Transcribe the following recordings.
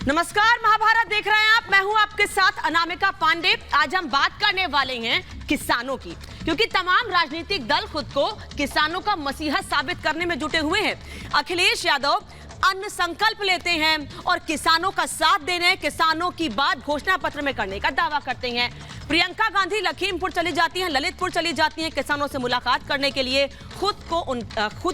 नमस्कार, महाभारत देख रहे हैं आप। मैं हूं आपके साथ अनामिका पांडे। आज हम बात करने वाले हैं किसानों की, क्योंकि तमाम राजनीतिक दल खुद को किसानों का मसीहा साबित करने में जुटे हुए हैं। अखिलेश यादव अन्न संकल्प लेते हैं और किसानों का साथ देने, किसानों की बात घोषणा पत्र में करने का दावा करते हैं। प्रियंका गांधी लखीमपुर चली जाती हैं, ललितपुर चली जाती हैं किसानों से मुलाकात करने के लिए, खुद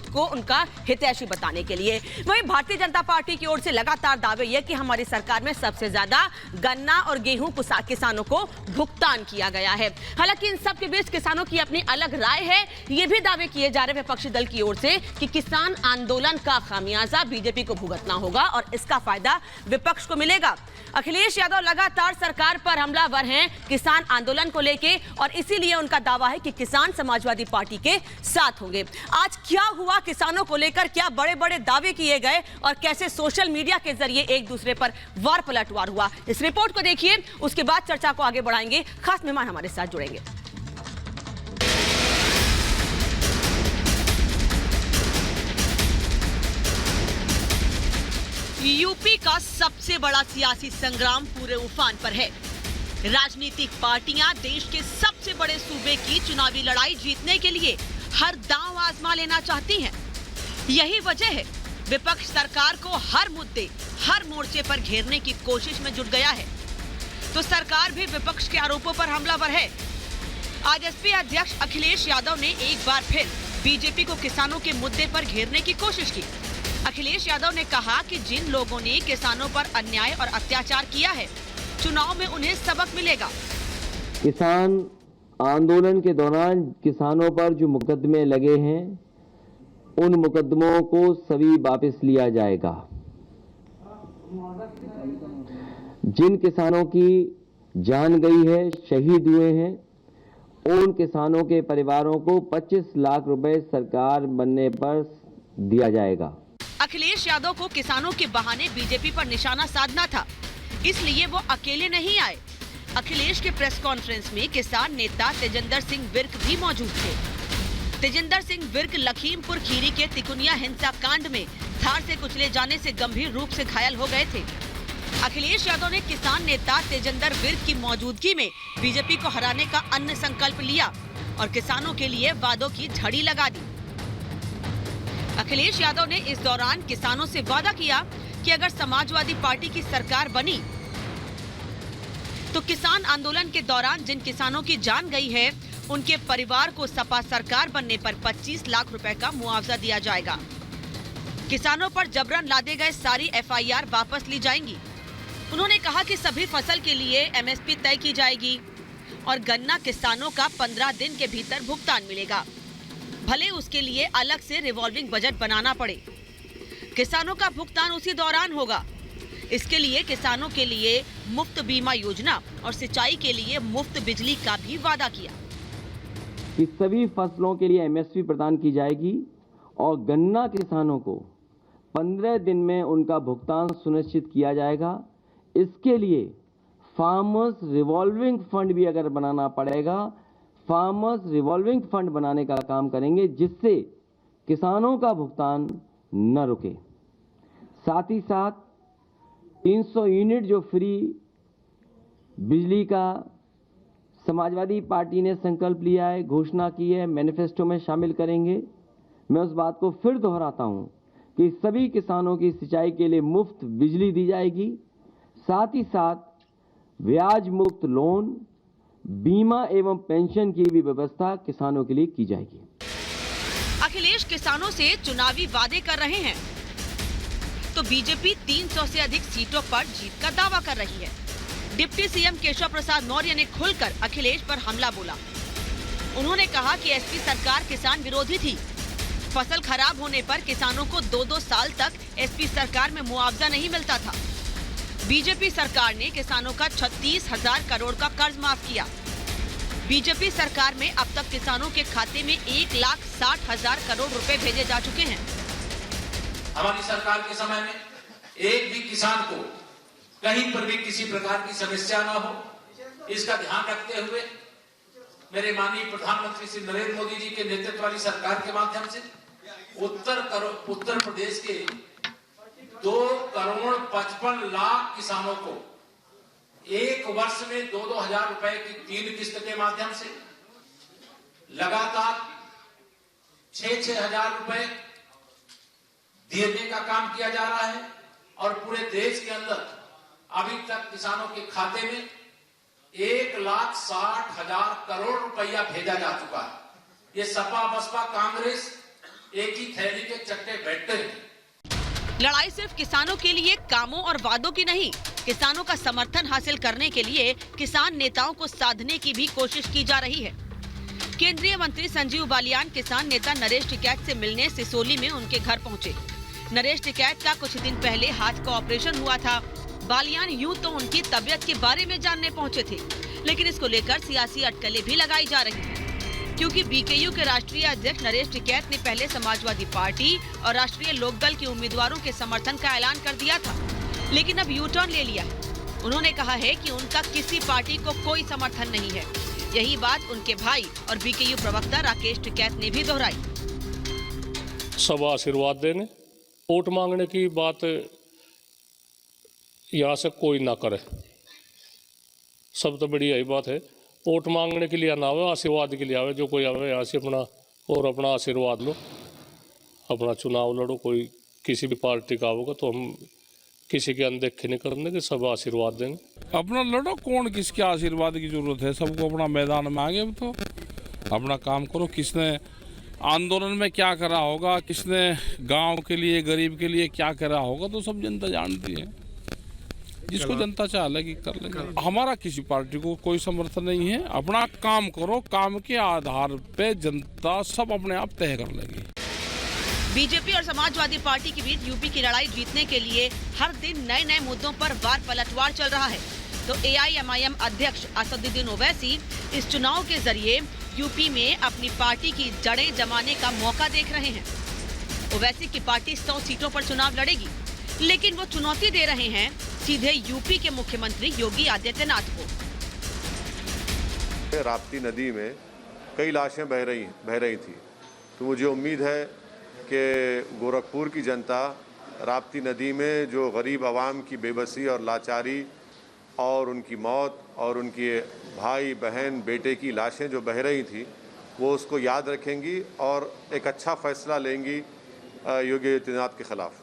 को उनका हितैषी बताने के लिए। वहीं भारतीय जनता पार्टी की ओर से लगातार दावे ये कि हमारी सरकार में सबसे ज्यादा गन्ना और गेहूं किसानों को भुगतान किया गया है। हालांकि इन सब के बीच किसानों की अपनी अलग राय है। ये भी दावे किए जा रहे हैं विपक्षी दल की ओर से कि किसान आंदोलन का खामियाजा बीजेपी को भुगतना होगा और इसका फायदा विपक्ष को मिलेगा। अखिलेश यादव लगातार सरकार पर हमलावर हैं किसान आंदोलन को लेके, और इसीलिए उनका दावा है कि किसान समाजवादी पार्टी के साथ होंगे। आज क्या हुआ किसानों को लेकर, क्या बड़े बड़े दावे किए गए और कैसे सोशल मीडिया के जरिए एक दूसरे पर वार पलटवार हुआ, इस रिपोर्ट को देखिए। उसके बाद चर्चा को आगे बढ़ाएंगे। खास मेहमान हमारे साथ जुड़ेंगे। यूपी का सबसे बड़ा सियासी संग्राम पूरे उफान पर है। राजनीतिक पार्टियां देश के सबसे बड़े सूबे की चुनावी लड़ाई जीतने के लिए हर दांव आजमा लेना चाहती हैं। यही वजह है विपक्ष सरकार को हर मुद्दे, हर मोर्चे पर घेरने की कोशिश में जुट गया है। तो सरकार भी विपक्ष के आरोपों पर हमलावर है। आज एसपी अध्यक्ष अखिलेश यादव ने एक बार फिर बीजेपी को किसानों के मुद्दे पर घेरने की कोशिश की। अखिलेश यादव ने कहा कि जिन लोगों ने किसानों पर अन्याय और अत्याचार किया है, चुनाव में उन्हें सबक मिलेगा। किसान आंदोलन के दौरान किसानों पर जो मुकदमे लगे हैं, उन मुकदमों को सभी वापस लिया जाएगा। जिन किसानों की जान गई है, शहीद हुए हैं, उन किसानों के परिवारों को 25 लाख रुपए सरकार बनने पर दिया जाएगा। अखिलेश यादव को किसानों के बहाने बीजेपी पर निशाना साधना था, इसलिए वो अकेले नहीं आए। अखिलेश के प्रेस कॉन्फ्रेंस में किसान नेता तेजिंदर सिंह विर्क भी मौजूद थे। तेजिंदर सिंह विर्क लखीमपुर खीरी के तिकुनिया हिंसा कांड में थार से कुचले जाने से गंभीर रूप से घायल हो गए थे। अखिलेश यादव ने किसान नेता तेजिंदर विर्क की मौजूदगी में बीजेपी को हराने का अन्न संकल्प लिया और किसानों के लिए वादों की झड़ी लगा दी। अखिलेश यादव ने इस दौरान किसानों से वादा किया कि अगर समाजवादी पार्टी की सरकार बनी तो किसान आंदोलन के दौरान जिन किसानों की जान गई है, उनके परिवार को सपा सरकार बनने पर 25 लाख रुपए का मुआवजा दिया जाएगा। किसानों पर जबरन लादे गए सारी एफआईआर वापस ली जाएंगी। उन्होंने कहा कि सभी फसल के लिए एमएसपी तय की जाएगी और गन्ना किसानों का 15 दिन के भीतर भुगतान मिलेगा, भले उसके लिए अलग से रिवॉल्विंग बजट बनाना पड़े। किसानों का भुगतान उसी दौरान होगा। इसके लिए किसानों के लिए मुफ्त बीमा योजना और सिंचाई के लिए मुफ्त बिजली का भी वादा किया। इस सभी फसलों के लिए एमएसपी प्रदान की जाएगी और गन्ना किसानों को 15 दिन में उनका भुगतान सुनिश्चित किया जाएगा। इसके लिए फार्मर्स रिवॉल्विंग फंड भी अगर बनाना पड़ेगा, फार्मर्स रिवॉल्विंग फंड बनाने का काम करेंगे, जिससे किसानों का भुगतान न रुके। साथ ही साथ 300 यूनिट जो फ्री बिजली का समाजवादी पार्टी ने संकल्प लिया है, घोषणा की है, मैनिफेस्टो में शामिल करेंगे। मैं उस बात को फिर दोहराता हूं कि सभी किसानों की सिंचाई के लिए मुफ्त बिजली दी जाएगी। साथ ही साथ ब्याज मुक्त लोन, बीमा एवं पेंशन की भी व्यवस्था किसानों के लिए की जाएगी। अखिलेश किसानों से चुनावी वादे कर रहे हैं तो बीजेपी 300 से अधिक सीटों पर जीत का दावा कर रही है। डिप्टी सीएम केशव प्रसाद मौर्य ने खुलकर अखिलेश पर हमला बोला। उन्होंने कहा कि एसपी सरकार किसान विरोधी थी। फसल खराब होने पर किसानों को 2-2 साल तक एसपी सरकार में मुआवजा नहीं मिलता था। बीजेपी सरकार ने किसानों का 36,000 करोड़ का कर्ज माफ किया। बीजेपी सरकार में अब तक किसानों के खाते में 1,60,000 करोड़ रुपए भेजे जा चुके हैं। हमारी सरकार के समय में एक भी किसान को कहीं पर भी किसी प्रकार की समस्या न हो, इसका ध्यान रखते हुए मेरे माननीय प्रधानमंत्री श्री नरेंद्र मोदी जी के नेतृत्व वाली सरकार के माध्यम से उत्तर प्रदेश के 2,55,00,000 किसानों को एक वर्ष में 2-2 हजार रुपए की 3 किस्त के माध्यम से लगातार 6-6 हजार रुपए देने का काम किया जा रहा है और पूरे देश के अंदर अभी तक किसानों के खाते में 1,60,000 करोड़ रुपया भेजा जा चुका है। ये सपा बसपा कांग्रेस एक ही थैली के चट्टे बैठते हैं। लड़ाई सिर्फ किसानों के लिए कामों और वादों की नहीं, किसानों का समर्थन हासिल करने के लिए किसान नेताओं को साधने की भी कोशिश की जा रही है। केंद्रीय मंत्री संजीव बालियान किसान नेता नरेश टिकैत से मिलने सिसोली में उनके घर पहुंचे। नरेश टिकैत का कुछ दिन पहले हाथ का ऑपरेशन हुआ था। बालियान यूं तो उनकी तबीयत के बारे में जानने पहुंचे थे, लेकिन इसको लेकर सियासी अटकलें भी लगाई जा रही हैं। क्योंकि बीकेयू के राष्ट्रीय अध्यक्ष नरेश टिकैत ने पहले समाजवादी पार्टी और राष्ट्रीय लोकदल के उम्मीदवारों के समर्थन का ऐलान कर दिया था, लेकिन अब यू टर्न ले लिया है। उन्होंने कहा है कि उनका किसी पार्टी को कोई समर्थन नहीं है। यही बात उनके भाई और बीकेयू प्रवक्ता राकेश टिकैत ने भी दोहराई। सब आशीर्वाद देंगे, वोट मांगने की बात यहाँ से कोई ना करे। सब तो बड़ी यही बात है, वोट मांगने के लिए ना आवे, आशीर्वाद के लिए आवे। जो कोई आवे यहाँ से अपना आशीर्वाद लो, अपना चुनाव लड़ो। कोई किसी भी पार्टी का होगा तो हम किसी के अनदेखे नहीं करने के, सब आशीर्वाद देंगे। अपना लड़ो, कौन किसके आशीर्वाद की जरूरत है। सबको अपना मैदान में आगे तो अपना काम करो। किसने आंदोलन में क्या करा होगा, किसने गांव के लिए गरीब के लिए क्या करा होगा, तो सब जनता जानती है। जिसको जनता चाह लेगी कर लेंगे। हमारा किसी पार्टी को कोई समर्थन नहीं है। अपना काम करो, काम के आधार पे जनता सब अपने आप तय कर लेगी। बीजेपी और समाजवादी पार्टी के बीच यूपी की लड़ाई जीतने के लिए हर दिन नए नए मुद्दों पर वार पलटवार चल रहा है। तो एआईएमआईएम अध्यक्ष असदुद्दीन ओवैसी इस चुनाव के जरिए यूपी में अपनी पार्टी की जड़ें जमाने का मौका देख रहे हैं। ओवैसी की पार्टी 100 सीटों पर चुनाव लड़ेगी, लेकिन वो चुनौती दे रहे हैं सीधे यूपी के मुख्यमंत्री योगी आदित्यनाथ को। राप्ती नदी में कई लाशें बह रही थी, तो मुझे उम्मीद है कि गोरखपुर की जनता राप्ती नदी में जो गरीब आवाम की बेबसी और लाचारी और उनकी मौत और उनके भाई बहन बेटे की लाशें जो बह रही थी, वो उसको याद रखेंगी और एक अच्छा फैसला लेंगी योगी आदित्यनाथ के खिलाफ।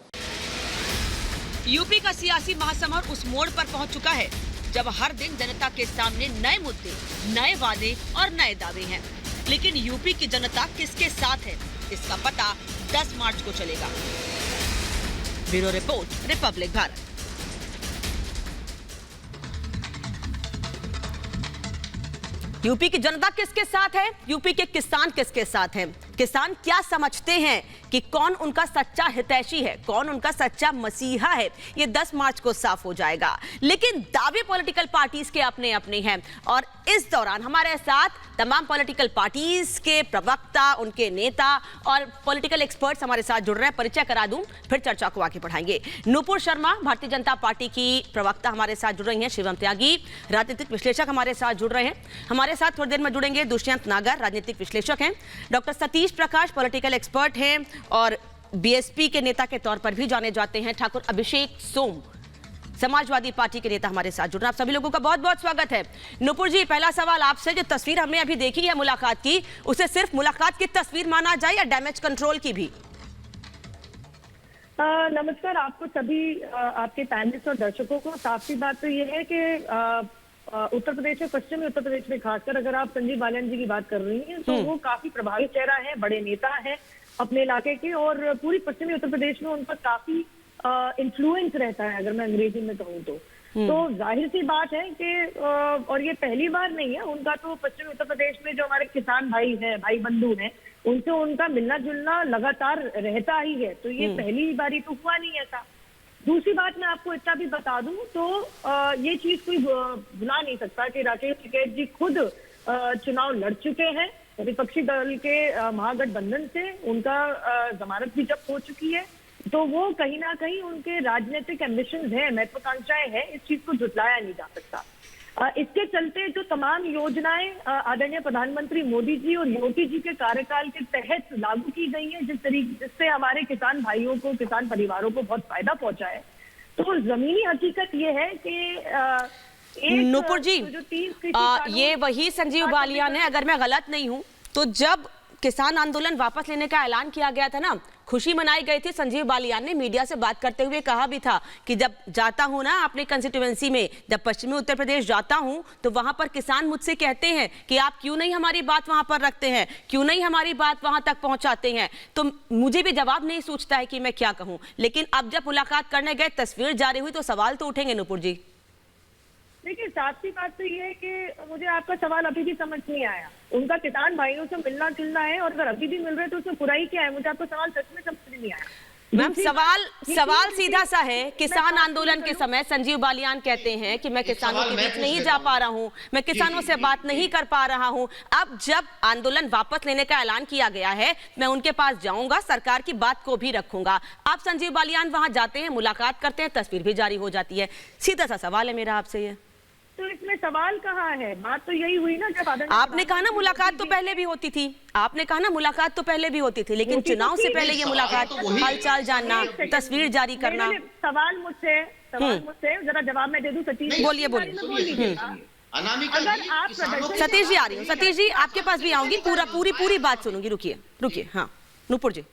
यूपी का सियासी महासमर उस मोड़ पर पहुंच चुका है जब हर दिन जनता के सामने नए मुद्दे, नए वादे और नए दावे हैं। लेकिन यूपी की जनता किसके साथ है, इसका पता 10 मार्च को चलेगा। Bureau report, Republic Bharat. UP की जनता किसके साथ है, यूपी के किसान किसके साथ हैं? किसान क्या समझते हैं कि कौन उनका सच्चा हितैषी है, कौन उनका सच्चा मसीहा है, ये 10 मार्च को साफ हो जाएगा। लेकिन दावे पॉलिटिकल पार्टीज के अपने अपने हैं और इस दौरान हमारे साथ तमाम पॉलिटिकल पार्टीज के प्रवक्ता, उनके नेता और पॉलिटिकल एक्सपर्ट्स हमारे साथ जुड़ रहे हैं। परिचय करा दूं, फिर चर्चा को आगे बढ़ाएंगे। नूपुर शर्मा भारतीय जनता पार्टी की प्रवक्ता हमारे साथ जुड़ रही हैं। शिवम त्यागी राजनीतिक विश्लेषक हमारे साथ जुड़ रहे हैं। हमारे साथ थोड़ी देर में जुड़ेंगे दुष्यंत नागर, राजनीतिक विश्लेषक हैं। डॉक्टर सतीश प्रकाश पॉलिटिकल एक्सपर्ट हैं और बीएसपी के नेता के तौर पर भी जाने जाते हैं। ठाकुर अभिषेक सोम समाजवादी पार्टी के नेता हमारे साथ जुड़ रहे हैं। आप सभी लोगों का बहुत बहुत स्वागत है। नूपुर जी, पहला सवाल आपसे, जो तस्वीर हमने अभी देखी है मुलाकात की, उसे सिर्फ मुलाकात की तस्वीर माना जाए या डैमेज कंट्रोल की भी? नमस्कार आपको सभी, आपके पैनलिस्ट और दर्शकों को। साफ बात तो ये है कि उत्तर प्रदेश में, पश्चिमी उत्तर प्रदेश में खासकर अगर आप संजीव बालियान जी की बात कर रही हैं, तो वो काफी प्रभावी चेहरा है, बड़े नेता है अपने इलाके के, और पूरी पश्चिमी उत्तर प्रदेश में उनका काफी इन्फ्लुएंस रहता है, अगर मैं अंग्रेजी में कहूँ तो जाहिर सी बात है कि और ये पहली बार नहीं है उनका, तो पश्चिमी उत्तर प्रदेश में जो हमारे किसान भाई हैं, भाई बंधु हैं, उनसे उनका मिलना जुलना लगातार रहता ही है। तो ये पहली बारी तो हुआ नहीं ऐसा। दूसरी बात मैं आपको इतना भी बता दूं तो ये चीज कोई भुला नहीं सकता कि राकेश टिकैत जी खुद चुनाव लड़ चुके हैं विपक्षी दल के महागठबंधन से। उनका जमानत भी जब्त हो चुकी है, तो वो कहीं ना कहीं उनके राजनीतिक एम्बिशंस हैं, महत्वाकांक्षाएं हैं, इस चीज को जुटलाया नहीं जा सकता। इसके चलते जो तमाम योजनाएं आदरणीय प्रधानमंत्री मोदी जी और योगी जी के कार्यकाल के तहत लागू की गई हैं, जिससे हमारे किसान भाइयों को, किसान परिवारों को बहुत फायदा पहुंचा है। तो जमीनी हकीकत ये है कि नूपुर जी, जो 3 कृषि कानून ये वही संजीव बालियान है, अगर मैं गलत नहीं हूं तो जब किसान आंदोलन वापस लेने का ऐलान किया गया था ना, खुशी मनाई गई थी। संजीव बालियान ने मीडिया से बात करते हुए कहा भी था कि जब जाता हूं ना अपनी कंस्टिट्यूएंसी में, जब पश्चिमी उत्तर प्रदेश जाता हूं तो वहां पर किसान मुझसे कहते हैं कि आप क्यों नहीं हमारी बात वहां पर रखते हैं, क्यों नहीं हमारी बात वहां तक पहुंचाते हैं। तो मुझे भी जवाब नहीं सूझता है कि मैं क्या कहूं। लेकिन अब जब मुलाकात करने गए, तस्वीर जारी हुई, तो सवाल तो उठेंगे नूपुर जी। देखिए, साथ ही बात तो ये है कि मुझे आपका सवाल अभी भी समझ नहीं आया। उनका किसान भाइयों से मिलना जुलना है, और अगर अभी भी मिल रहे तो उसमें बुराई क्या है? मुझे आपका सवाल सच में समझ नहीं आया। मैम, सवाल सीधा सा है। किसान आंदोलन के समय संजीव बालियान कहते हैं कि मैं किसानों के बीच नहीं जा पा रहा हूं, मैं किसानों से बात नहीं कर पा रहा हूं। अब जब आंदोलन वापस लेने का ऐलान किया गया है, मैं उनके पास जाऊंगा, सरकार की बात को भी रखूंगा। अब संजीव बालियान वहां जाते हैं, मुलाकात करते हैं, तस्वीर भी जारी हो जाती है। सीधा सा सवाल है मेरा आपसे ये। तो इसमें सवाल कहाँ है? बात तो यही हुई ना, जब आपने कहा ना मुलाकात तो पहले भी होती थी, आपने कहा ना मुलाकात तो पहले भी होती थी, लेकिन चुनाव से पहले ये मुलाकात, हालचाल जानना, तस्वीर जारी करना। सवाल मुझसे जरा जवाब मैं दे दूं सतीश? बोलिए। अगर आप सतीश जी आ रही हूँ, सतीश जी आपके पास भी आऊंगी, पूरी बात सुनूंगी। रुकिए। हाँ नूपुर जी,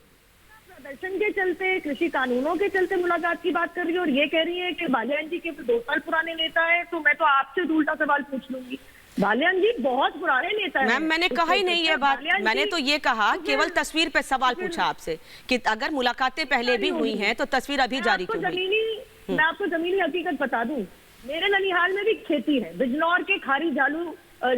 प्रदर्शन के चलते, कृषि कानूनों के चलते मुलाकात की बात कर रही है, और ये कह रही है कि बालियान जी के 2 साल पुराने नेता है। तो मैं तो आपसे उल्टा सवाल पूछ लूंगी। बालियान जी बहुत पुराने नेता हैं। मैम, मैंने कहा ही नहीं ये बात। मैंने तो ये कहा, केवल तस्वीर पे सवाल पूछा आपसे कि अगर मुलाकातें पहले भी हुई हैं तो तस्वीर अभी जारी क्यों हुई? मैं आपको जमीनी हकीकत बता दूं, मेरे ननिहाल में भी खेती है, बिजनौर के खारी जालू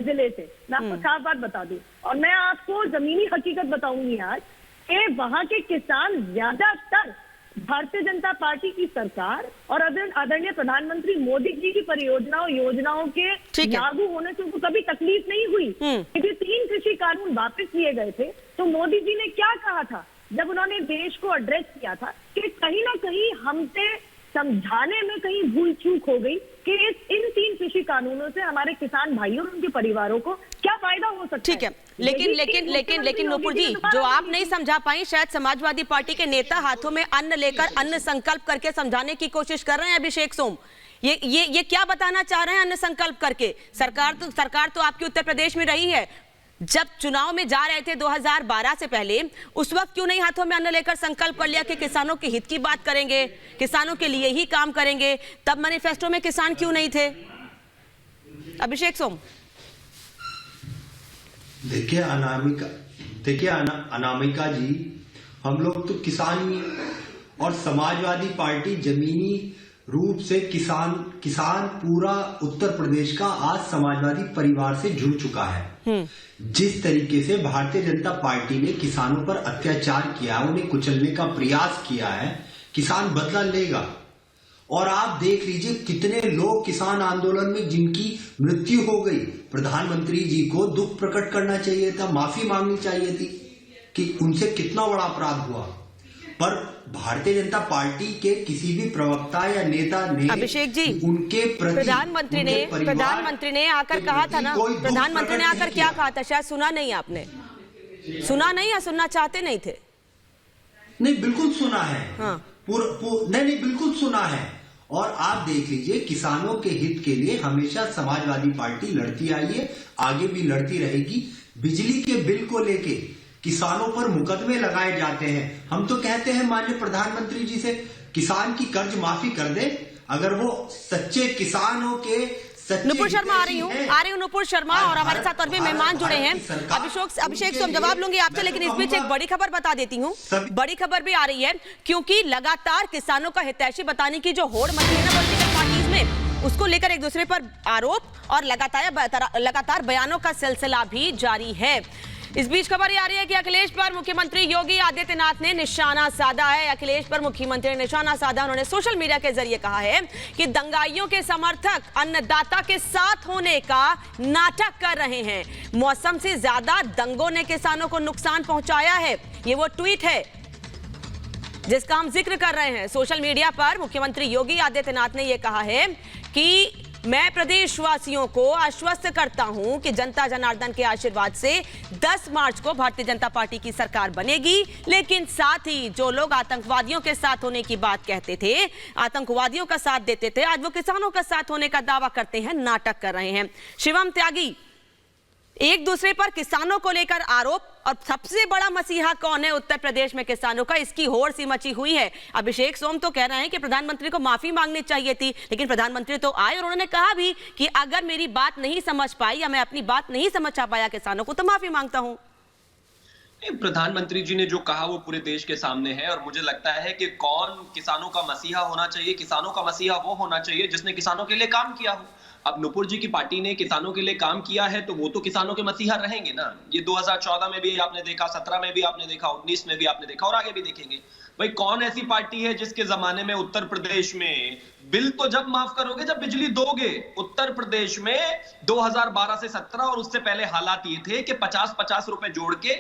जिले से। मैं आपको साफ बात बता दूं, और मैं आपको जमीनी हकीकत बताऊंगी आज कि वहां के किसान ज्यादातर भारतीय जनता पार्टी की सरकार और आदरणीय प्रधानमंत्री मोदी जी की परियोजनाओं, योजनाओं के लागू होने से उनको कभी तकलीफ नहीं हुई। क्योंकि 3 कृषि कानून वापस लिए गए थे, तो मोदी जी ने क्या कहा था जब उन्होंने देश को एड्रेस किया था कि कहीं ना कहीं हमसे समझाने में कहीं भूल चूक हो गई कि इन 3 कृषि कानूनों से हमारे किसान भाइयों और उनके परिवारों को क्या फायदा हो सकता है। ठीक है, लेकिन नूपुर जी, जो आप नहीं समझा पाई, शायद समाजवादी पार्टी के नेता हाथों में अन्न लेकर अन्न संकल्प करके समझाने की कोशिश कर रहे हैं। अभिषेक सोम, ये क्या बताना चाह रहे हैं अन्न संकल्प करके? सरकार तो आपकी उत्तर प्रदेश में रही है। जब चुनाव में जा रहे थे 2012 से पहले, उस वक्त क्यों नहीं हाथों में अन्न लेकर संकल्प कर लिया कि किसानों के हित की बात करेंगे, किसानों के लिए ही काम करेंगे? तब मैनिफेस्टो में किसान क्यों नहीं थे? अभिषेक सोम, देखिए अनामिका जी, हम लोग तो किसान ही, और समाजवादी पार्टी जमीनी रूप से किसान पूरा उत्तर प्रदेश का आज समाजवादी परिवार से जुड़ चुका है। जिस तरीके से भारतीय जनता पार्टी ने किसानों पर अत्याचार किया, उन्हें कुचलने का प्रयास किया है, किसान बदला लेगा। और आप देख लीजिए कितने लोग किसान आंदोलन में जिनकी मृत्यु हो गई। प्रधानमंत्री जी को दुख प्रकट करना चाहिए था, माफी मांगनी चाहिए थी कि उनसे कितना बड़ा अपराध हुआ। पर भारतीय जनता पार्टी के किसी भी प्रवक्ता या नेता ने, अभिषेक जी, उनके प्रति, प्रधानमंत्री ने आकर कहा था ना, प्रधानमंत्री ने आकर क्या कहा था? शायद सुना नहीं आपने, सुना नहीं या सुनना चाहते नहीं थे? नहीं, बिल्कुल सुना है। हाँ। नहीं, बिल्कुल सुना है। और आप देख लीजिए, किसानों के हित के लिए हमेशा समाजवादी पार्टी लड़ती आई है, आगे भी लड़ती रहेगी। बिजली के बिल को लेके किसानों पर मुकदमे लगाए जाते हैं। हम तो कहते हैं माननीय प्रधानमंत्री जी से, किसान की कर्ज माफी कर दे। अगर वो सच्चे किसानों के नुपुर शर्मा आ रही हूँ नुपुर शर्मा, और हमारे साथ और भी मेहमान जुड़े हैं। अभिषेक से हम जवाब लूंगी आपसे, लेकिन इस बीच एक बड़ी खबर बता देती हूँ। बड़ी खबर भी आ रही है, क्योंकि लगातार किसानों का हितैषी बताने की जो होड़ मची है ना पॉलिटिकल पार्टीज में, उसको लेकर एक दूसरे पर आरोप और लगातार बयानों का सिलसिला भी जारी है। इस बीच खबर ये आ रही है कि अखिलेश पर मुख्यमंत्री योगी आदित्यनाथ ने निशाना साधा है। अखिलेश पर मुख्यमंत्री ने निशाना साधा। उन्होंने सोशल मीडिया के जरिए कहा है कि दंगाइयों के समर्थक अन्नदाता के साथ होने का नाटक कर रहे हैं। मौसम से ज्यादा दंगों ने किसानों को नुकसान पहुंचाया है। ये वो ट्वीट है जिसका हम जिक्र कर रहे हैं। सोशल मीडिया पर मुख्यमंत्री योगी आदित्यनाथ ने यह कहा है कि मैं प्रदेशवासियों को आश्वस्त करता हूं कि जनता जनार्दन के आशीर्वाद से 10 मार्च को भारतीय जनता पार्टी की सरकार बनेगी। लेकिन साथ ही जो लोग आतंकवादियों के साथ होने की बात कहते थे, आतंकवादियों का साथ देते थे, आज वो किसानों का साथ होने का दावा करते हैं, नाटक कर रहे हैं। शिवम त्यागी, एक दूसरे पर किसानों को लेकर आरोप, और सबसे बड़ा मसीहा कौन है उत्तर प्रदेश में किसानों का, इसकी होड़ सी मची हुई है। अभिषेक सोम तो कह रहे हैं कि प्रधानमंत्री को माफी मांगनी चाहिए थी, लेकिन प्रधानमंत्री तो आए और उन्होंने कहा भी कि अगर मेरी बात नहीं समझ पाई या मैं अपनी बात नहीं समझा पाया किसानों को तो माफी मांगता हूं। प्रधानमंत्री जी ने जो कहा वो पूरे देश के सामने है, और मुझे लगता है कि कौन किसानों का मसीहा होना चाहिए, किसानों का मसीहा वो होना चाहिए जिसने किसानों के लिए काम किया हो। अब नुपुर जी की पार्टी ने किसानों के लिए काम किया है तो वो तो किसानों के मसीहा रहेंगे ना। ये 2014 में भी आपने देखा, 17 में भी आपने देखा, 19 में भी आपने देखा और आगे भी देखेंगे। भाई कौन ऐसी पार्टी है जिसके जमाने में उत्तर प्रदेश में बिल तो जब माफ करोगे जब बिजली दोगे। उत्तर प्रदेश में 2012 से 17 और उससे पहले हालात ये थे कि 50-50 रुपए जोड़ के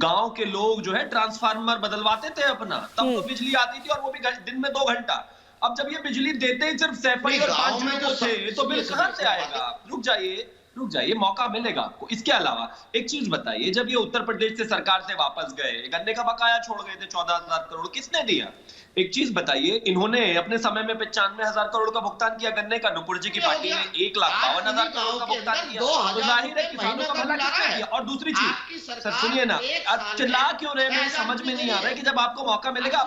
गांव के लोग जो है ट्रांसफार्मर बदलवाते थे अपना, तब तो बिजली आती थी और वो भी दिन में 2 घंटा। अब जब ये बिजली देते ही सिर्फ 5 और 5 मिनट थे तो बिल कहां से आएगा? रुक जाइए, मौका मिलेगा आपको। इसके अलावा एक चीज बताइए, जब ये उत्तर प्रदेश से सरकार से वापस गए, गन्ने का बकाया छोड़ गए थे 14,000 करोड़, किसने दिया? एक चीज बताइए, इन्होंने अपने समय में 95,000 करोड़ का भुगतान किया गन्ने का, नुपुर जी की पार्टी ने 1,52,000 करोड़ का भुगतान किया, तो जाहिर है किसानों का भला किसने किया? और दूसरी चीज सर सुनिए ना, अब चिल्ला क्यों रहे हैं समझ में नहीं आ रहा है कि जब आपको मौका मिलेगा,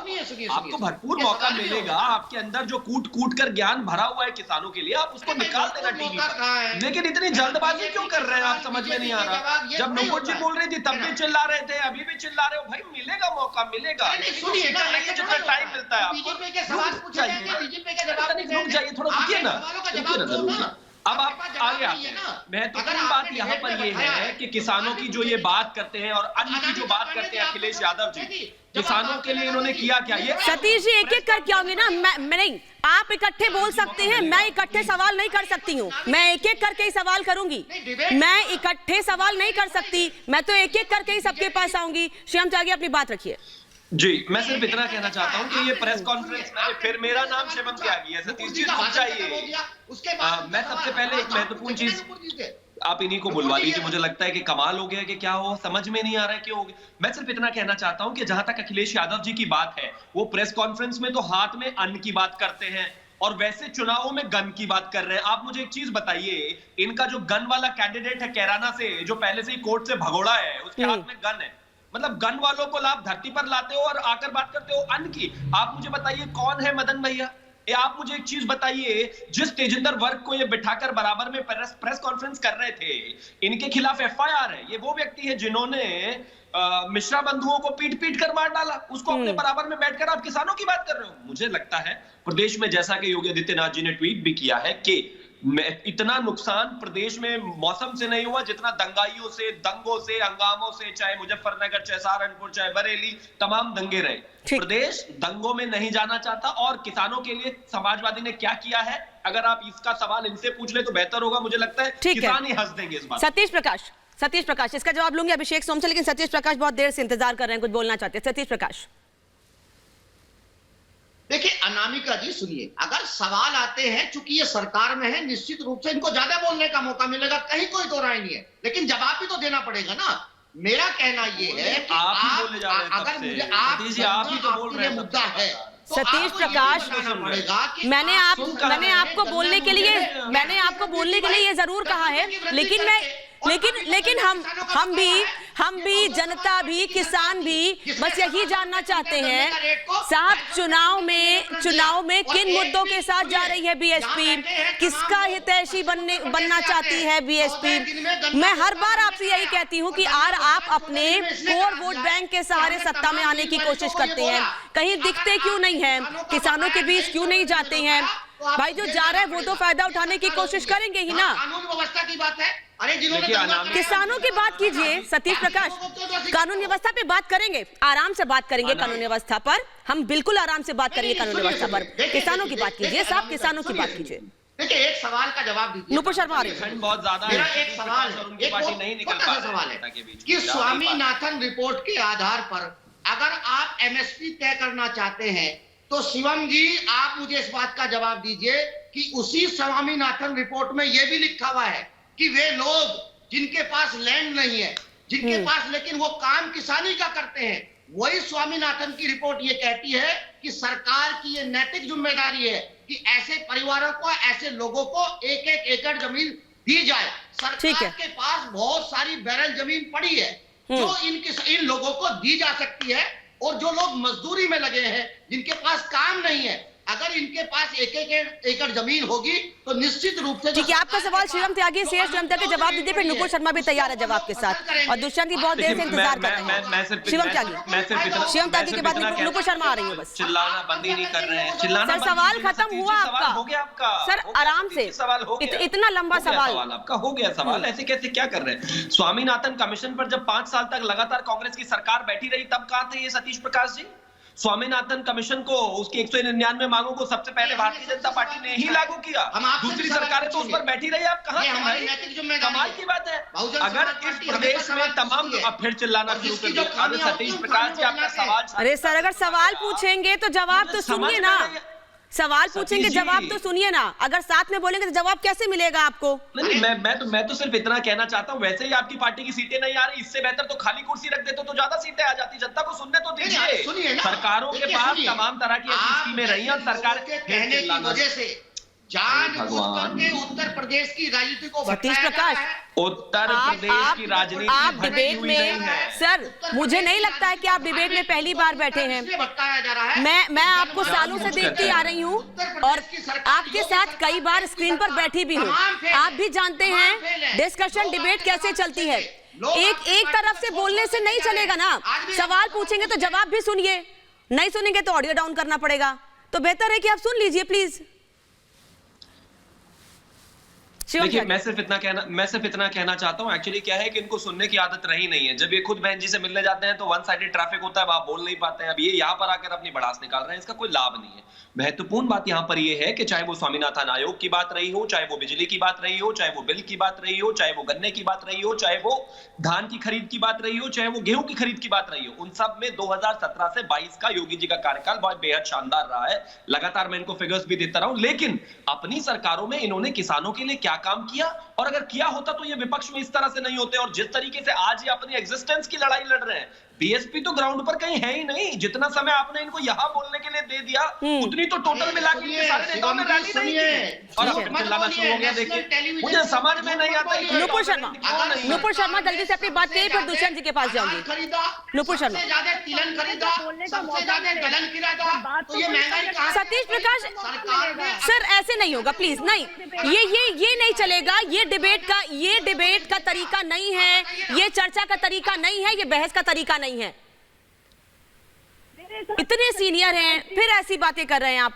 आपको भरपूर मौका मिलेगा, आपके अंदर जो कूट कर ज्ञान भरा हुआ है किसानों के लिए, आप उसको निकाल देना टीवी पर। लेकिन इतनी जल्दबाजी क्यों कर रहे हैं आप, समझ में नहीं आ रहा। जब नुपुर जी बोल रही थी तब भी चिल्ला रहे थे, अभी भी चिल्ला रहे हो। भाई मिलेगा मौका, मिलेगा, जितना टाइम मिलता है आपको। बीजेपी के सवाल पूछे जाएंगे, बीजेपी के जवाब रुक जाइए, थोड़ा रुकिए ना। अब आप आगे आते हैं। महत्वपूर्ण बात यहाँ पर ये है कि किसानों की जो ये बात करते हैं और अन्न की जो बात करते हैं अखिलेश यादव जी, किसानों के लिए इन्होंने किया क्या? ये सतीश जी एक-एक करके आओगे ना, मैं नहीं, आप इकट्ठे बोल सकते हैं, मैं इकट्ठे सवाल नहीं कर सकती हूँ। मैं एक-एक करके ही सवाल करूंगी, मैं इकट्ठे सवाल नहीं कर सकती, मैं तो एक-एक करके ही सबके पास आऊंगी। शिवम त्यागी अपनी बात रखिए। जी, मैं सिर्फ इतना कहना चाहता हूँ कि ये प्रेस कॉन्फ्रेंस में फिर मेरा नाम शिवम त्यागी है। सतीश जी रुक जाइए, मैं सबसे पहले एक महत्वपूर्ण चीज, आप इन्हीं को बुलवा लीजिए। मुझे लगता है कि कमाल हो गया कि क्या हो, समझ में नहीं आ रहा है क्यों हो गया। मैं सिर्फ इतना कहना चाहता हूं कि जहां तक अखिलेश यादव जी की बात है, वो प्रेस कॉन्फ्रेंस में तो हाथ में अन्न की बात करते हैं और वैसे चुनावों में गन की बात कर रहे हैं। आप मुझे एक चीज बताइए, इनका जो गन वाला कैंडिडेट है कैराना से, जो पहले से ही कोर्ट से भगोड़ा है, उसके हाथ में गन है। मतलब गन वालों को लाभ धरती पर लाते हो और आकर बात करते हो अन्न की। आप मुझे बताइए कौन है मदन भैया? आप मुझे एक चीज बताइए, जिस तेजिंदर वर्ग को ये बिठाकर बराबर में प्रेस कॉन्फ्रेंस कर रहे थे, इनके खिलाफ FIR है। ये वो व्यक्ति है जिन्होंने मिश्रा बंधुओं को पीट कर मार डाला, उसको अपने बराबर में बैठकर आप किसानों की बात कर रहे हो। मुझे लगता है प्रदेश में, जैसा कि योगी आदित्यनाथ जी ने ट्वीट भी किया है, कि इतना नुकसान प्रदेश में मौसम से नहीं हुआ जितना दंगाइयों से, दंगों से, हंगामों से, चाहे मुजफ्फरनगर, चाहे सहारनपुर, चाहे बरेली, तमाम दंगे रहे। प्रदेश दंगों में नहीं जाना चाहता। और किसानों के लिए समाजवादी ने क्या किया है, अगर आप इसका सवाल इनसे पूछ ले तो बेहतर होगा। मुझे लगता है किसान ही हंस देंगे इस बात। सतीश प्रकाश, इसका जवाब लूंगी अभिषेक सोम से, लेकिन सतीश प्रकाश बहुत देर से इंतजार कर रहे हैं, कुछ बोलना चाहते हैं। सतीश प्रकाश देखिए अनामिका जी सुनिए, अगर सवाल आते हैं, चूंकि ये सरकार में है, निश्चित रूप से इनको ज्यादा बोलने का मौका मिलेगा, कहीं कोई दो राय नहीं है, लेकिन जवाब भी तो देना पड़ेगा ना। मेरा कहना ये है कि अगर मुझे आपके मुद्दा है, सतीश प्रकाश, मैंने आपको बोलने के लिए ये जरूर कहा है, लेकिन हम भी जनता भी, किसान भी बस यही जानना चाहते हैं साहब, चुनाव में किन मुद्दों के साथ जा रही है बीएसपी, किसका हितैषी बनना चाहती है बीएसपी। मैं हर बार आपसे यही कहती हूं कि आप अपने कोर वोट बैंक के सहारे सत्ता में आने की कोशिश करते हैं, कहीं दिखते क्यों नहीं है, किसानों के बीच क्यों नहीं जाते हैं? भाई जो जा रहा है वो तो फायदा उठाने की कोशिश करेंगे ही ना। कानून व्यवस्था की बात है, किसानों की बात कीजिए सतीश प्रकाश, कानून व्यवस्था पे बात करेंगे, आराम से बात करेंगे कानून व्यवस्था पर, हम बिल्कुल आराम से बात करेंगे कानून व्यवस्था पर। किसानों की बात कीजिए साहब, किसानों की बात कीजिए। देखिए एक सवाल का जवाब दीजिए। नुपुर शर्मा बहुत ज्यादा मेरा एक सवाल है कि स्वामीनाथन रिपोर्ट के आधार पर अगर आप MSP तय करना चाहते हैं तो शिवम जी आप मुझे इस बात का जवाब दीजिए कि उसी स्वामीनाथन रिपोर्ट में यह भी लिखा हुआ है कि वे लोग जिनके पास लैंड नहीं है, जिनके पास लेकिन वो काम किसानी का करते हैं, वही स्वामीनाथन की रिपोर्ट ये कहती है कि सरकार की ये नैतिक जिम्मेदारी है कि ऐसे परिवारों को, ऐसे लोगों को एक एक एकड़ जमीन दी जाए। सरकार के पास बहुत सारी बैरल जमीन पड़ी है जो इन लोगों को दी जा सकती है, और जो लोग मजदूरी में लगे हैं, जिनके पास काम नहीं है, अगर इनके पास एक एक एकड़ जमीन होगी तो निश्चित रूप से। ठीक है, आपका सवाल शिवम त्यागी से शिवम त्यागी जवाब दीजिए, फिर नुपुर शर्मा भी तैयार है जवाब के साथ, और दुष्यंत जी बहुत देर से इंतजार कर रहे हैं। शिवम त्यागी के बाद नुपुर शर्मा आ रही है। बस चिल्लाना बंद ही नहीं कर रहे हैं। चिल्लाना सर, सवाल खत्म हुआ आपका? हो गया आपका सर, आराम से, इतना लंबा सवाल आपका हो गया। सवाल ऐसे कैसे क्या कर रहे हैं? स्वामीनाथन कमीशन पर जब 5 साल तक लगातार कांग्रेस की सरकार बैठी रही, तब कहां थे ये सतीश प्रकाश जी? स्वामीनाथन कमीशन को, उसकी 199 मांगों को सबसे पहले भारतीय जनता पार्टी ने ही लागू किया, दूसरी सरकारें तो उस पर बैठी रही। आप कहां थे? कमाल की बात है। अगर इस प्रदेश में तमाम, अब फिर चिल्लाना शुरू कर दिया। सतीश प्रकाश जी आपका सवाल। अरे सर, अगर सवाल पूछेंगे तो जवाब तो सुनिए ना, सवाल पूछेंगे जवाब तो सुनिए ना, अगर साथ में बोलेंगे तो जवाब कैसे मिलेगा आपको? नहीं, मैं तो सिर्फ इतना कहना चाहता हूँ, वैसे ही आपकी पार्टी की सीटें नहीं आ रही, इससे बेहतर तो खाली कुर्सी रख देते तो ज्यादा सीटें आ जाती। जनता को सुनने तो दीजिए। सरकारों के पास तमाम तरह की ऐसी स्कीमें रही हैं, और सरकार के कहने की वजह से जानबूझकर के उत्तर प्रदेश की राजनीति को सतीश प्रकाश, उत्तर प्रदेश की राजनीति आप डिबेट में, सर मुझे नहीं लगता है कि आप डिबेट में पहली बार बैठे हैं। मैं आपको सालों से देखती आ रही हूँ, और आपके साथ कई बार स्क्रीन पर बैठी भी हूँ। आप भी जानते हैं डिस्कशन, डिबेट कैसे चलती है। एक तरफ से बोलने से नहीं चलेगा ना। सवाल पूछेंगे तो जवाब भी सुनिए, नहीं सुनेंगे तो ऑडियो डाउन करना पड़ेगा। तो बेहतर है कि आप सुन लीजिए प्लीज। देखिए, मैं सिर्फ इतना कहना चाहता हूँ। एक्चुअली क्या है कि इनको सुनने की आदत रही नहीं है। जब ये खुद बहन जी से मिलने जाते हैं तो वन साइडेड ट्रैफिक होता है, आप बोल नहीं पाते हैं। अब ये यहाँ पर आकर अपनी भड़ास निकाल रहे हैं, इसका कोई लाभ नहीं है। महत्वपूर्ण बात यहाँ पर यह है कि चाहे वो स्वामीनाथन आयोग की बात रही हो, चाहे वो बिजली की बात रही हो, चाहे वो बिल की बात रही हो, चाहे वो गन्ने की बात रही हो, चाहे वो धान की खरीद की बात रही हो, चाहे वो गेहूं की खरीद की बात रही हो, उन सब में 2017 से 22 का योगी जी का कार्यकाल बहुत बेहद शानदार रहा है। लगातार मैं इनको फिगर्स भी देता रहा हूं, लेकिन अपनी सरकारों में इन्होंने किसानों के लिए क्या काम किया, और अगर किया होता तो ये विपक्ष में इस तरह से नहीं होते। और जिस तरीके से आज ये अपनी एग्जिस्टेंस की लड़ाई लड़ रहे हैं, बीएसपी तो ग्राउंड पर कहीं है ही नहीं। जितना समय आपने इनको यहां बोलने के लिए दे दिया, उतनी तो टोटल मिला के सारे नेताओं ने रैली नहीं की। और अब चिल्लाना शुरू हो गया। देखिए, मुझे समझ में नहीं आता। नुपुर शर्मा जल्दी से अपनी बात कही, फिर दुष्यंत जी के पास जाऊंगी। नुपुर शर्मा, सतीश प्रकाश, सर ऐसे नहीं होगा प्लीज, नहीं, ये नहीं चलेगा। ये डिबेट का तरीका नहीं है, ये चर्चा का तरीका नहीं है, ये बहस का तरीका नहीं है। इतने सीनियर हैं, फिर ऐसी बातें कर रहे हैं आप।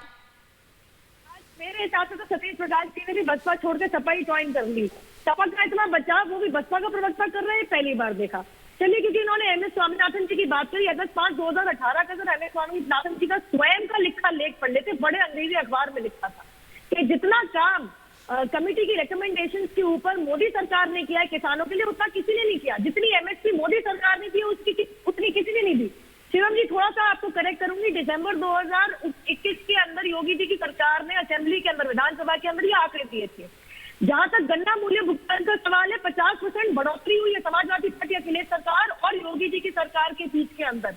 मेरे हिसाब से तो सतीश प्रकाश जी ने भी बसपा छोड़ के सपा ही ज्वाइन कर ली। सपा का इतना बचाव वो भी बसपा का प्रवक्ता कर रहे हैं, पहली बार देखा। चलिए, क्योंकि इन्होंने एम एस स्वामीनाथन जी की बात करी। अगस्त 5, 2018 का सर एम एस स्वामीनाथन जी का स्वयं का लिखा लेख पढ़ लेते, बड़े अंग्रेजी अखबार में लिखा था कि जितना काम कमेटी की रिकमेंडेशंस के ऊपर मोदी सरकार ने किया है किसानों के लिए, उतना किसी ने नहीं किया। जितनी एमएसपी मोदी सरकार ने दी उतनी किसी ने नहीं दी। शिवम जी, थोड़ा सा आपको करेक्ट करूंगी, दिसंबर 2021 के अंदर योगी जी की सरकार ने असेंबली के अंदर, विधानसभा के अंदर ये आंकड़े दिए थे। जहां तक गन्ना मूल्य भुगतान का सवाल है, 50% बढ़ोतरी हुई है समाजवादी पार्टी अखिलेश सरकार और योगी जी की सरकार के बीच के अंदर।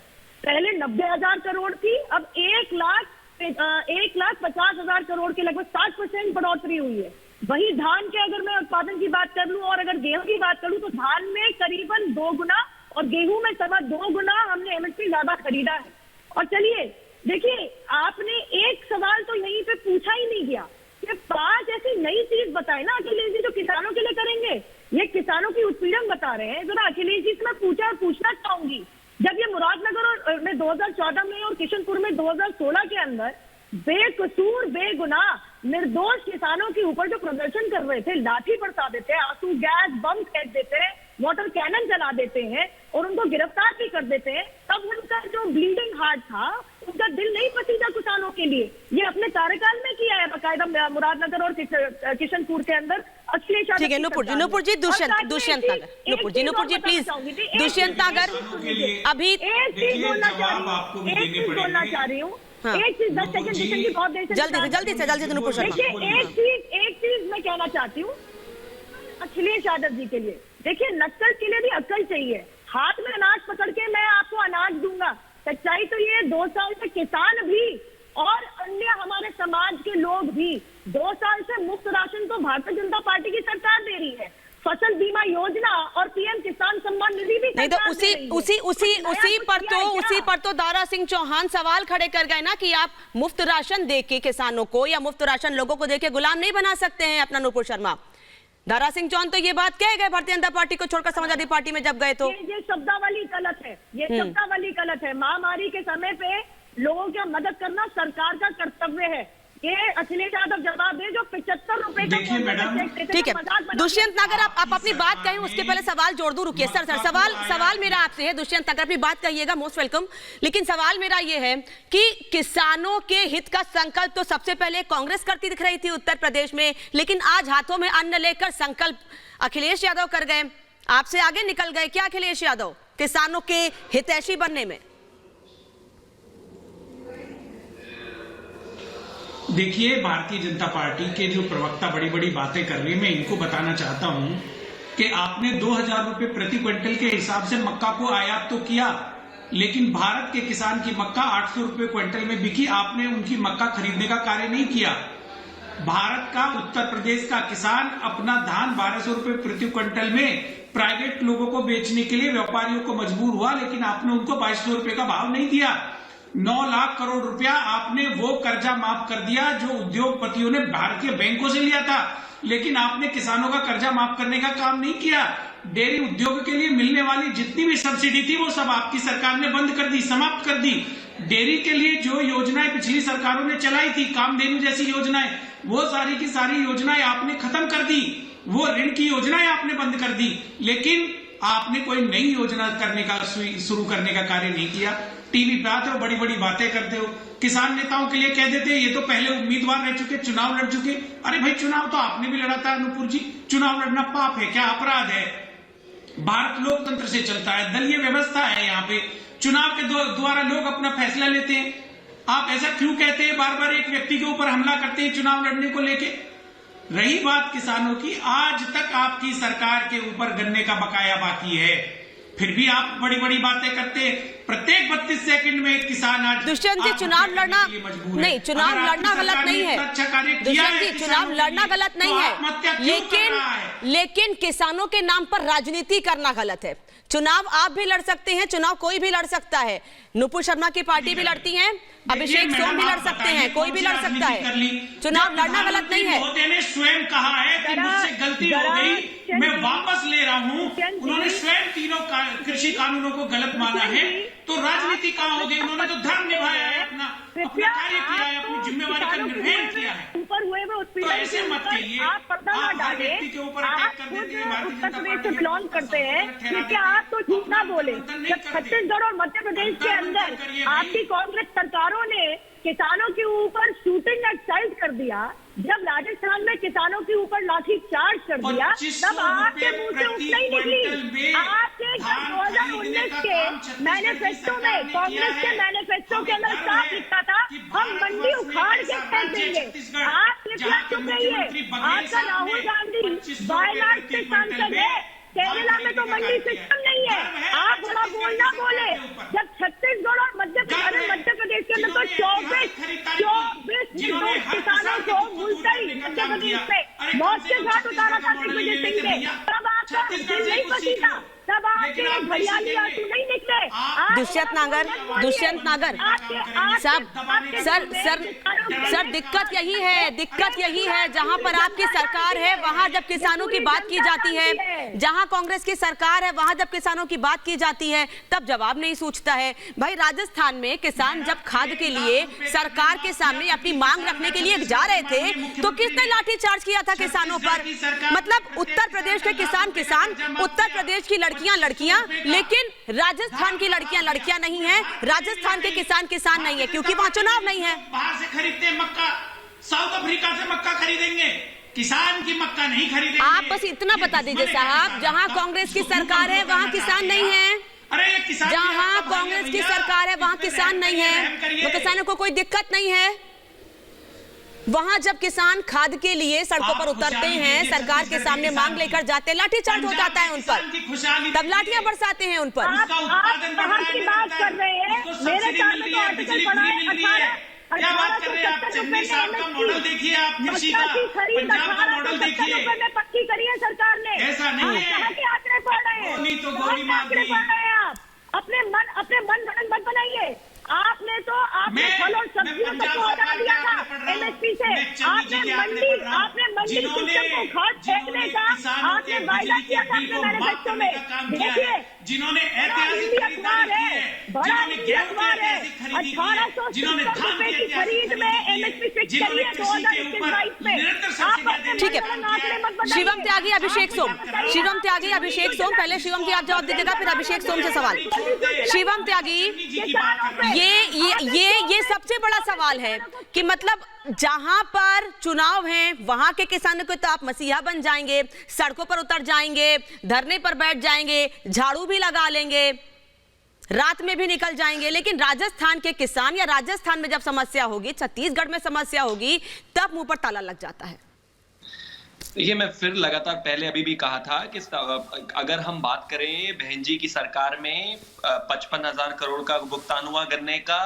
पहले 90,000 करोड़ थी, अब 1,50,000 करोड़ के लगभग 60% बढ़ोतरी हुई है। वही धान के अगर मैं उत्पादन की बात कर लूं और अगर गेहूं की बात करूं तो धान में करीबन 2 गुना और गेहूं में 2 गुना हमने एमएसपी ज्यादा खरीदा है। और चलिए देखिए, आपने एक सवाल तो यहीं पे पूछा ही नहीं गया कि 5 ऐसी नई चीज बताए ना अखिलेश जी जो किसानों के लिए करेंगे। ये किसानों की उत्पीड़न बता रहे हैं। जरा अखिलेश जी से मैं पूछना चाहूंगी, जब ये मुरादनगर में 2014 में और किशनपुर में 2016 के अंदर बेकसूर बेगुनाह निर्दोष किसानों के ऊपर जो प्रदर्शन कर रहे थे, लाठी बरसा देते हैं, आंसू गैस बम फेंक देते हैं, वाटर कैनन चला देते हैं और उनको गिरफ्तार भी कर देते हैं, तब उनका जो ब्लीडिंग हार्ट था, उनका दिल नहीं पसीजा किसानों के लिए। ये अपने कार्यकाल में किया है बाकायदा मुरादनगर और किशनपुर के अंदर अखिलेश। ठीक है नुपुर जी, दुष्यंत सागर, नुपुर जी प्लीज, दुष्यंत सागर, अभी एक चीज बोलना चाह रही हूँ हाँ। एक चीज 10 सेकंड की बहुत देर से जल्दी से नुपुर शर्मा। देखिए एक चीज मैं कहना चाहती हूँ अखिलेश यादव जी के लिए। देखिए नक्सल के लिए भी अक्ल चाहिए। हाथ में अनाज पकड़ के मैं आपको अनाज दूंगा, सच्चाई तो ये 2 साल से किसान भी और अन्य हमारे समाज के लोग भी 2 साल से मुफ्त राशन तो भारतीय जनता पार्टी की सरकार दे रही है। फसल बीमा योजना और पीएम किसान सम्मान निधि भी नहीं तो उसी पर तो दारा सिंह चौहान सवाल खड़े कर गए ना कि आप मुफ्त राशन देके किसानों को या मुफ्त राशन लोगों को देके गुलाम नहीं बना सकते हैं अपना। नुपुर शर्मा, दारा सिंह चौहान तो ये बात कह गए भारतीय जनता पार्टी को छोड़कर समाजवादी पार्टी में जब गए तो। ये शब्दावली गलत है, ये शब्दावली गलत है। महामारी के समय पे लोगों की मदद करना सरकार का कर्तव्य है। ये अखिलेश यादव जवाब दे जो 75 रुपए देखिए मैडम, ठीक है दुष्यंत नागर, आप अपनी बात कहें उसके पहले सवाल जोड़ दूं। रुकिए सर सवाल मेरा आपसे है। दुष्यंत नागर अपनी बात कहिएगा, मोस्ट वेलकम। लेकिन सवाल मेरा ये है कि किसानों के हित का संकल्प तो सबसे पहले कांग्रेस करती दिख रही थी उत्तर प्रदेश में, लेकिन आज हाथों में अन्न लेकर संकल्प अखिलेश यादव कर गए, आपसे आगे निकल गए क्या अखिलेश यादव किसानों के हितैषी बनने में? देखिए भारतीय जनता पार्टी के जो प्रवक्ता बड़ी बड़ी बातें कर रही है, मैं इनको बताना चाहता हूं कि आपने 2000 रुपए प्रति क्विंटल के हिसाब से मक्का को आयात तो किया, लेकिन भारत के किसान की मक्का 800 रुपए क्विंटल में बिकी। आपने उनकी मक्का खरीदने का कार्य नहीं किया। भारत का उत्तर प्रदेश का किसान अपना धान 1200 रुपए प्रति क्विंटल में प्राइवेट लोगों को बेचने के लिए व्यापारियों को मजबूर हुआ, लेकिन आपने उनको 2200 रुपए का भाव नहीं दिया। 9 लाख करोड़ रुपया आपने वो कर्जा माफ कर दिया जो उद्योगपतियों ने भारतीय बैंकों से लिया था, लेकिन आपने किसानों का कर्जा माफ करने का काम नहीं किया। डेयरी उद्योग के लिए मिलने वाली जितनी भी सब्सिडी थी वो सब आपकी सरकार ने बंद कर दी, समाप्त कर दी। डेयरी के लिए जो योजनाएं पिछली सरकारों ने चलाई थी, कामधेनु जैसी योजनाएं, वो सारी की सारी योजनाएं आपने खत्म कर दी। वो ऋण की योजनाएं आपने बंद कर दी, लेकिन आपने कोई नई योजना करने का शुरू करने का कार्य नहीं किया। टीवी पे आते हो, बड़ी बड़ी बातें करते हो, किसान नेताओं के लिए कह देते ये तो पहले उम्मीदवार रह चुके, चुनाव लड़ चुके। अरे भाई चुनाव तो आपने भी लड़ा था नुपुर जी। चुनाव लड़ना पाप है क्या, अपराध है? भारत लोकतंत्र से चलता है, दलीय व्यवस्था है। यहाँ पे चुनाव के द्वारा लोग अपना फैसला लेते हैं। आप ऐसा क्यों कहते हैं, बार बार एक व्यक्ति के ऊपर हमला करते हैं चुनाव लड़ने को लेके? रही बात किसानों की, आज तक आपकी सरकार के ऊपर गन्ने का बकाया बाकी है, फिर भी आप बड़ी बड़ी बातें करते हैं। प्रत्येक 32 सेकंड में एक किसान आज दुष्यंत जी चुनाव लड़ना नहीं, चुनाव लड़ना गलत नहीं है दुष्यंत जी, चुनाव लड़ना गलत नहीं है, लेकिन किसानों के नाम पर राजनीति करना गलत है। चुनाव आप भी लड़ सकते हैं, चुनाव कोई भी लड़ सकता है। नुपुर शर्मा की पार्टी भी लड़ती है, अभिषेक सोम भी लड़ सकते हैं, कोई भी लड़ सकता है। चुनाव लड़ना गलत नहीं है। मोदी ने स्वयं कहा है कि मुझसे गलती हो गई, मैं वापस ले रहा हूं। उन्होंने स्वयं तीनों कृषि कानूनों को गलत माना है, तो राजनीति कहां हो गई? उन्होंने तो धर्म निभाया है, अपना कार्य किया है, अपनी जिम्मेवारी का निर्वहन किया है। ऊपर हुए तो ऐसे मत कहिए, आप पर्दा ना डालें। आप खुद उत्तर प्रदेश से बिलोंग करते हैं, क्योंकि आप तो झूठ ना बोले। जब छत्तीसगढ़ और मध्य प्रदेश के अंदर आपकी कांग्रेस सरकारों ने किसानों के ऊपर शूटिंग एक्सरसाइज कर दिया, जब राजस्थान में किसानों के ऊपर लाठी चार्ज कर दिया, तब आपके मुंह से उतना ही निकली। आपके 2019 के मैनिफेस्टो में, कांग्रेस के मैनिफेस्टो के अंदर साफ लिखा था हम मंडी उखाड़ के फेंक देंगे। आप लिखना चुप रहिए। आपका राहुल गांधी वायनाड से सांसद है, केरला में तो मंडी सिस्टम नहीं है। आप बड़ा बोलना बोले। जब छत्तीसगढ़ और मध्य प्रदेश के अंदर तो 24 किसानों को मुलतई मध्य प्रदेश में मौत के घाट उतारा था दिग्विजय सिंह ने, तब आपका दिल नहीं पसीना, तब आपके हरियाली आंसू नहीं निकले। दुष्यंत नागर सर दिक्कत यही है जहां पर आपकी सरकार है, वहां जब किसानों की बात की जाती है, जहां कांग्रेस की सरकार है, वहां जब किसानों की बात की जाती है, तब जवाब नहीं सूझता है। भाई राजस्थान में किसान जब खाद के लिए सरकार के सामने अपनी मांग रखने के लिए जा रहे थे, तो किसने लाठीचार्ज किया था किसानों पर? मतलब उत्तर प्रदेश के किसान, उत्तर प्रदेश की लड़कियां, लेकिन राजस्थान की लड़कियां नहीं है, राजस्थान के किसान नहीं है, क्योंकि वहां चुनाव नहीं है। बाहर से खरीदते हैं मक्का, साउथ अफ्रीका से मक्का खरीदेंगे, किसान की मक्का नहीं खरीदेंगे। आप बस इतना बता दीजिए साहब, जहां कांग्रेस की सरकार है वहां किसान नहीं है। अरे ये किसान जहां कांग्रेस की सरकार है वहां किसान नहीं है, तो किसानों को कोई दिक्कत नहीं है। वहां जब किसान खाद के लिए सड़कों पर उतरते हैं, सरकार के सामने मांग लेकर जाते हैं, लाठीचार्ज हो जाता है उन पर, तब लाठियां बरसाते हैं उन पर। आप कहाँ की बात कर रहे हैं? मेरे सामने तो आर्टिकल पड़ा है 18 क्या बात कर रहे हैं आप? चन्नी साहब का मॉडल देखिए, आप कृषि का पंजाब का मॉडल देखिए, पक्की करी है सरकार ने। ऐसा नहीं है, कहाँ के आंकड़े पढ़ रहे हैं? गोली तो गोली मार दी। आप अपने मन गणन मत बनाइए। आपने फल और सब्जियों तक को हटा दिया था एमएसपी से। आपने मंडी सिस्टम को घाट फेंकने का आपने वायदा किया था अपने मैनिफेस्टो में। देखिए, जिन्होंने ऐतिहासिक अखबार है, बड़ा अखबार है, 1870 की खरीद में एमएसपी फिक्स करी है 2021-22 में। ठीक है, शिवम त्यागी, अभिषेक सोम, शिवम त्यागी, अभिषेक सोम, पहले शिवम जी आप जवाब दीजिएगा, फिर अभिषेक सोम से सवाल। शिवम त्यागी, ये सबसे बड़ा सवाल है कि मतलब जहां पर चुनाव हैं वहां के किसानों को तो आप मसीहा बन जाएंगे, सड़कों पर उतर जाएंगे, धरने पर बैठ जाएंगे, झाड़ू भी लगा लेंगे, रात में भी निकल जाएंगे, लेकिन राजस्थान के किसान या राजस्थान में जब समस्या होगी, छत्तीसगढ़ में समस्या होगी, तब मुंह पर ताला लग जाता है। देखिए, मैं फिर लगातार पहले अभी भी कहा था कि अगर हम बात करें बहन जी की सरकार में 55,000 करोड़ का भुगतान हुआ गन्ने का,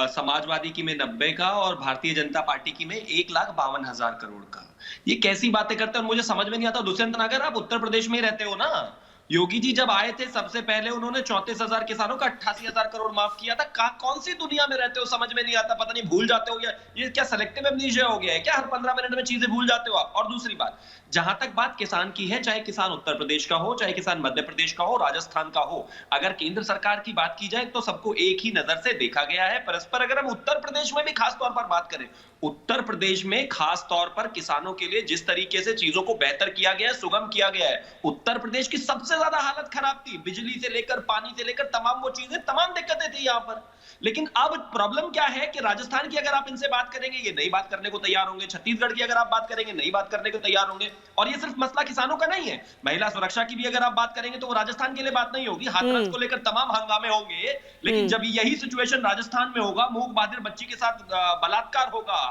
समाजवादी की में 90 का और भारतीय जनता पार्टी की में 1,52,000 करोड़ का। ये कैसी बातें करते हैं, मुझे समझ में नहीं आता। दुष्यंत नागर, आप उत्तर प्रदेश में ही रहते हो ना? योगी जी जब आए थे सबसे पहले उन्होंने 34,000 किसानों का 88,000 करोड़ माफ किया था। कौन सी दुनिया में रहते हो, समझ में नहीं आता, पता नहीं भूल जाते हो, या ये क्या सेलेक्टिव एमनीशिया हो गया है क्या? हर 15 मिनट में चीजें भूल जाते हो आप। और दूसरी बात, जहां तक बात किसान की है, चाहे किसान उत्तर प्रदेश का हो, चाहे किसान मध्य प्रदेश का हो, राजस्थान का हो, अगर केंद्र सरकार की बात की जाए तो सबको एक ही नजर से देखा गया है परस्पर। अगर हम उत्तर प्रदेश में भी खास तौर पर बात करें, उत्तर प्रदेश में खास तौर पर किसानों के लिए जिस तरीके से चीजों को बेहतर किया गया है, सुगम किया गया है, उत्तर प्रदेश की सबसे ज्यादा हालत खराब थी, बिजली से लेकर पानी से लेकर तमाम वो चीजें, तमाम दिक्कतें थी यहां पर। लेकिन अब प्रॉब्लम क्या है कि राजस्थान की अगर आप इनसे बात करेंगे, ये नई बात करने को तैयार होंगे, छत्तीसगढ़ की अगर आप बात करेंगे, नई बात करने को तैयार होंगे। और ये सिर्फ मसला किसानों का नहीं है, महिला सुरक्षा की भी अगर आप बात करेंगे तो वो राजस्थान के लिए बात नहीं होगी, हाथरस को लेकर तमाम हंगामे होंगे। लेकिन जब यही सिचुएशन राजस्थान में होगा, मूक बहादुर बच्ची के साथ बलात्कार होगा,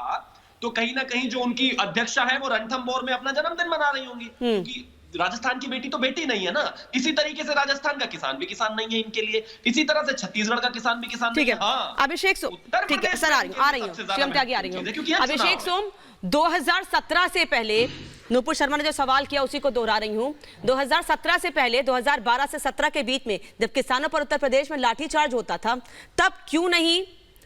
तो कहीं ना कहीं जो उनकी अध्यक्षा है वो रणथंभौर में अपना जन्मदिन मना रही होंगी, क्योंकि राजस्थान की बेटी तो बेटी नहीं है ना। इसी तरीके से राजस्थान का किसान भी किसान नहीं है इनके लिए, इसी तरह से छत्तीसगढ़ का किसान भी किसान नहीं है। हाँ, अभिषेक सोम, ठीक है सर, आ रही हूँ शिवम त्यागी, आ रही हूँ। अभिषेक सोम, 2017 से पहले नूपुर शर्मा ने जो सवाल किया उसी को दोहरा रही हूँ। 2017 से पहले 2012 से 17 के बीच में जब किसानों पर उत्तर प्रदेश में लाठीचार्ज होता था, तब क्यों नहीं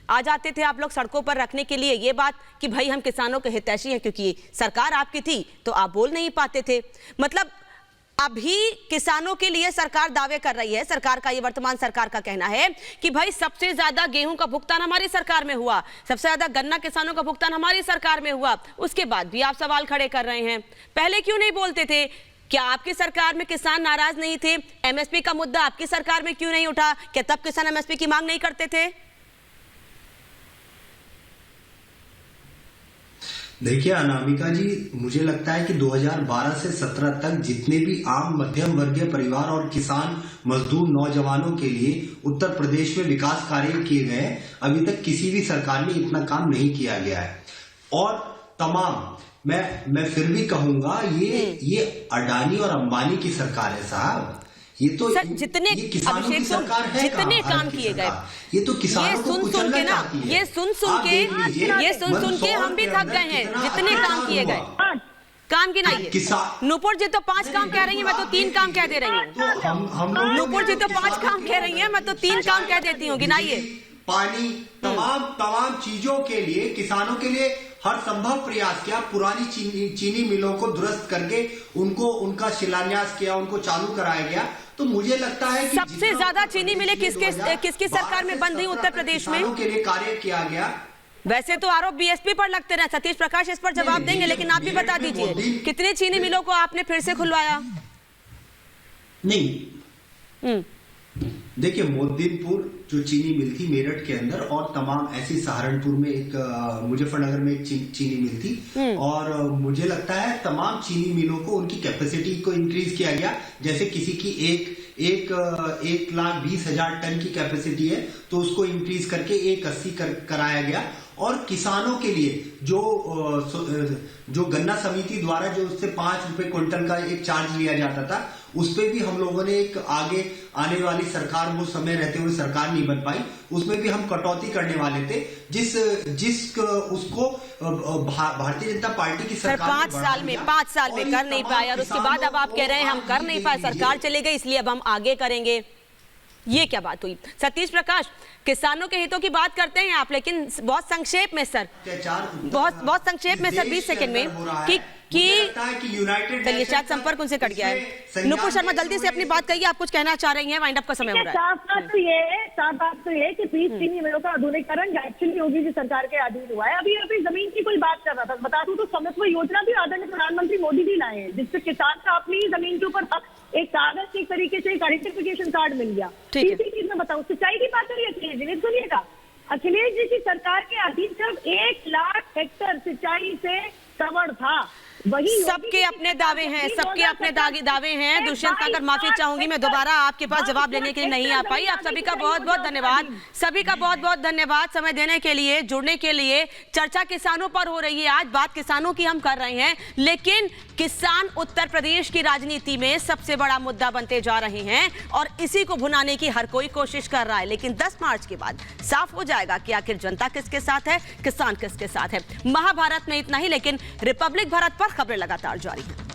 आ जाते थे आप लोग सड़कों पर रखने के लिए ये बात कि भाई हम किसानों के हितैषी हैं, क्योंकि सरकार आपकी थी तो आप बोल नहीं पाते थे। मतलब अभी किसानों के लिए सरकार दावे कर रही है, सरकार का ये वर्तमान सरकार का कहना है कि भाई सबसे ज्यादा गेहूं का भुगतान हमारी सरकार में हुआ, सबसे ज्यादा गन्ना किसानों का भुगतान हमारी सरकार में हुआ। उसके बाद भी आप सवाल खड़े कर रहे हैं, पहले क्यों नहीं बोलते थे? क्या आपकी सरकार में किसान नाराज नहीं थे? एमएसपी का मुद्दा आपकी सरकार में क्यों नहीं उठा? क्या तब किसान एमएसपी की मांग नहीं करते थे? देखिए अनामिका जी, मुझे लगता है कि 2012 से 17 तक जितने भी आम मध्यम वर्गीय परिवार और किसान मजदूर नौजवानों के लिए उत्तर प्रदेश में विकास कार्य किए गए, अभी तक किसी भी सरकार ने इतना काम नहीं किया गया है। और तमाम मैं फिर भी कहूंगा ये अडानी और अंबानी की सरकार है साहब। ये तो सर, जितने अभिषेक जितने काम किए गए, ये तो किसानों को सुन के ना, ये सुन सुन के हम भी थक गए हैं। जितने काम किए गए, काम गिनाइए। नूपुर जी तो 5 काम कह रही है, मैं तो 3 काम कह दे रही हूँ। नूपुर जी तो 5 काम कह रही है, मैं तो 3 काम कह देती हूँ, गिनाइए। पानी, तमाम चीजों के लिए किसानों के लिए हर संभव प्रयास किया। पुरानी चीनी मिलों को दुरुस्त करके उनका शिलान्यास किया, उनको चालू कराया गया। तो मुझे लगता है कि सबसे ज्यादा चीनी मिलें किसकी सरकार में बंद हुई उत्तर प्रदेश में? के लिए कार्य किया गया। वैसे तो आरोप बीएसपी पर लगते रहे, सतीश प्रकाश इस पर जवाब देंगे, लेकिन आप भी बता दीजिए कितने चीनी मिलों को आपने फिर से खुलवाया? नहीं, देखिए मोदीनपुर जो चीनी मिल थी मेरठ के अंदर, और तमाम ऐसी सहारनपुर में एक, मुजफ्फरनगर में एक चीनी मिल थी, और मुझे लगता है तमाम चीनी मिलों को उनकी कैपेसिटी को इंक्रीज किया गया। जैसे किसी की 1,20,000 टन की कैपेसिटी है, तो उसको इंक्रीज करके 1,80 कराया गया। और किसानों के लिए जो गन्ना समिति द्वारा जो उससे 5 रुपए क्विंटल का एक चार्ज लिया जाता था, उस पे भी हम लोगों ने एक आगे आने वाली सरकार, वो समय रहते हुए सरकार नहीं बन पाई, उसमें भी हम कटौती करने वाले थे, उसको भारतीय जनता पार्टी की सरकार 5 साल में कर नहीं पाए, और उसके बाद अब आप कह रहे हैं हम कर नहीं पाए, सरकार चले गई इसलिए अब हम आगे करेंगे। ये क्या बात हुई? सतीश प्रकाश, किसानों के हितों की बात करते हैं आप, लेकिन बहुत संक्षेप में सर, बहुत संक्षेप में सर, 20 सेकंड में चलिए, शायद संपर्क उनसे कट गया है। नुपुर शर्मा, जल्दी से अपनी बात कहिए, आप कुछ कहना चाह रही हैं, वाइंड अप का समय हो रहा है। साफ बात तो ये कि 30 चीनी मिलों का आधुनिकीकरण एक्चुअली योगी जी सरकार के अधीन हुआ है। अभी जमीन की कोई बात कर रहा था, बता दूं तो स्वामित्व योजना भी आदरणीय प्रधानमंत्री मोदी जी लाए हैं, जिससे किसान का अपनी जमीन के ऊपर एक कागज के तरीके से एक आइडेंटिफिकेशन कार्ड मिल गया। तीसरी चीज में बताऊं, सिंचाई की बात करिए अखिलेश जी, सुनिएगा, अखिलेश जी की सरकार के अधीन सिर्फ 1 लाख हेक्टेयर सिंचाई से कवर था। वही सबके अपने दावे हैं, सबके अपने दावे हैं। दुष्यंत, अगर माफी चाहूंगी, मैं दोबारा आपके पास जवाब लेने के लिए नहीं आ पाई। आप सभी का बहुत बहुत धन्यवाद, सभी का बहुत बहुत धन्यवाद समय देने के लिए, जुड़ने के लिए। चर्चा किसानों पर हो रही है, आज बात किसानों की हम कर रहे हैं, लेकिन किसान उत्तर प्रदेश की राजनीति में सबसे बड़ा मुद्दा बनते जा रहे हैं और इसी को भुनाने की हर कोई कोशिश कर रहा है। लेकिन 10 मार्च के बाद साफ हो जाएगा कि आखिर जनता किसके साथ है, किसान किसके साथ है। महाभारत में इतना ही, लेकिन रिपब्लिक भारत पर खबरें लगातार जारी हैं।